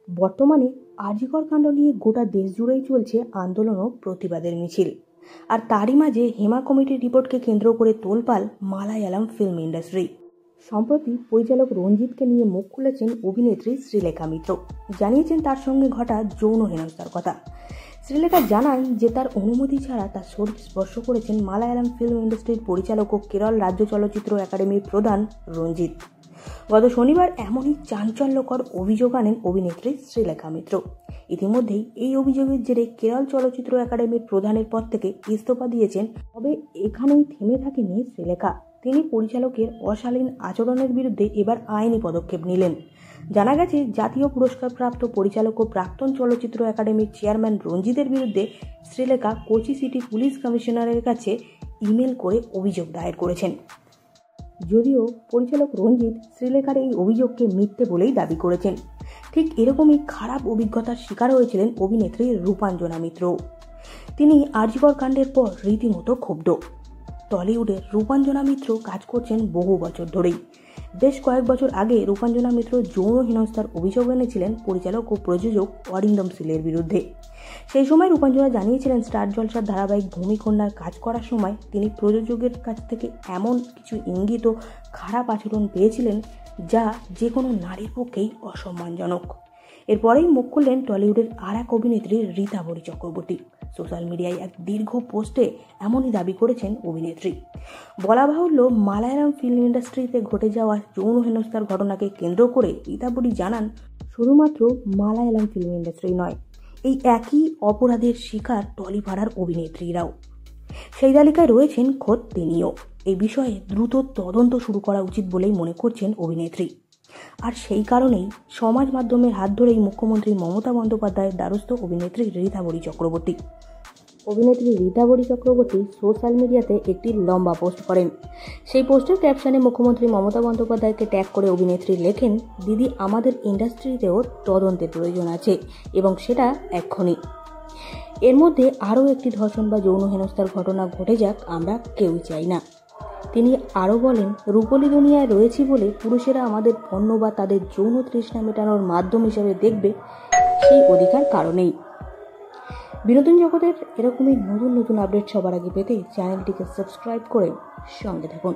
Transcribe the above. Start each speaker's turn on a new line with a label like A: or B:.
A: বর্তমানে আরজিকর কাণ্ড নিয়ে গোটা দেশ জুড়েই চলছে আন্দোলন ও প্রতিবাদের মিছিল। আর তারই মাঝে হেমা কমিটির রিপোর্টকে কেন্দ্র করে তোলপাড় মালায়ালাম ফিল্ম ইন্ডাস্ট্রি। সম্প্রতি পরিচালক রঞ্জিতকে নিয়ে মুখ খুলেছেন অভিনেত্রী শ্রীলেখা মিত্র। জানিয়েছেন তার সঙ্গে ঘটা যৌন হেনস্থার কথা। শ্রীলেখা জানান যে তার অনুমতি ছাড়া তার শরীর স্পর্শ করেছেন মালায়ালাম ফিল্ম ইন্ডাস্ট্রির পরিচালক ও কেরল রাজ্য চলচ্চিত্র একাডেমির প্রধান রঞ্জিত। গত শনিবার এমনই চাঞ্চল্যকর অভিযোগ আনেন অভিনেত্রী শ্রীলেখা মিত্র। ইতিমধ্যেই এই অভিযোগের জেরে কেরল চলচ্চিত্র একাডেমির প্রধানের পদ থেকে ইস্তফা দিয়েছেন। তবে এখানেই থেমে থাকেনি শ্রীলেখা। তিনি পরিচালকের অশালীন আচরণের বিরুদ্ধে এবার আইনি পদক্ষেপ নিলেন। জানা গেছে, জাতীয় পুরস্কারপ্রাপ্ত পরিচালক ও প্রাক্তন চলচ্চিত্র একাডেমির চেয়ারম্যান রঞ্জিতের বিরুদ্ধে শ্রীলেখা কোচি সিটি পুলিশ কমিশনারের কাছে ইমেল করে অভিযোগ দায়ের করেছেন। যদিও পরিচালক রঞ্জিত শ্রীলেখার এই অভিযোগকে মিথ্যে বলেই দাবি করেছেন। ঠিক এরকমই খারাপ অভিজ্ঞতার শিকার হয়েছিলেন অভিনেত্রী রূপাঞ্জনা মিত্র। তিনি আরজিকর কাণ্ডের পর রীতিমতো ক্ষুব্ধ। টলিউডের রূপাঞ্জনা মিত্র কাজ করছেন বহু বছর ধরেই। বেশ কয়েক বছর আগে রূপাঞ্জনা মিত্র যৌন হেনস্থার অভিযোগ এনেছিলেন পরিচালক ও প্রযোজক অরিন্দম শীলের বিরুদ্ধে। সেই সময় রূপাঞ্জনা জানিয়েছিলেন, স্টার জলসার ধারাবাহিক ভূমিকন্যার কাজ করার সময় তিনি প্রযোজকের কাছ থেকে এমন কিছু ইঙ্গিত ও খারাপ আচরণ পেয়েছিলেন যা যে কোনো নারীর পক্ষেই অসম্মানজনক। এরপরেই মুখ খুললেন টলিউডের আর এক অভিনেত্রী রীতাবরী চক্রবর্তী। সোশ্যাল মিডিয়ায় এক দীর্ঘ পোস্টে এমনই দাবি করেছেন অভিনেত্রী। বলা বাহুল্য, মালায়ালাম ফিল্ম ইন্ডাস্ট্রিতে ঘটে যাওয়া যৌন হেনস্থার ঘটনাকে কেন্দ্র করে রীতাবরী জানান, শুধুমাত্র মালায়ালাম ফিল্ম ইন্ডাস্ট্রি নয়, এই একই অপরাধের শিকার টলিপাড়ার অভিনেত্রীরাও। সেই তালিকায় রয়েছেন খোদ তিনিও। এই বিষয়ে দ্রুত তদন্ত শুরু করা উচিত বলেই মনে করছেন অভিনেত্রী। আর সেই কারণেই সমাজ মাধ্যমের হাত ধরেই মুখ্যমন্ত্রী মমতা বন্দ্যোপাধ্যায়ের দ্বারস্থ অভিনেত্রী রীতাবরী চক্রবর্তী। অভিনেত্রী রীতাবরী চক্রবর্তী সোশ্যাল মিডিয়াতে একটি লম্বা পোস্ট করেন। সেই পোস্টের ক্যাপশনে মুখ্যমন্ত্রী মমতা বন্দ্যোপাধ্যায়কে ট্যাগ করে অভিনেত্রী লেখেন, দিদি, আমাদের ইন্ডাস্ট্রিতেও তদন্তের প্রয়োজন আছে এবং সেটা এক্ষুনি। এর মধ্যে আরও একটি ধর্ষণ বা যৌন হেনস্থার ঘটনা ঘটে যাক, আমরা কেউই চাই না। তিনি আরও বলেন, রূপলী দুনিয়ায় রয়েছি বলে পুরুষেরা আমাদের পণ্য বা তাদের যৌন তৃষ্ণা মেটানোর মাধ্যম হিসেবে দেখবে, সেই অধিকার কারণেই। বিনোদন জগতের এরকমই নতুন নতুন আপডেট সবার আগে পেতে চ্যানেলটিকে সাবস্ক্রাইব করে সঙ্গে থাকুন।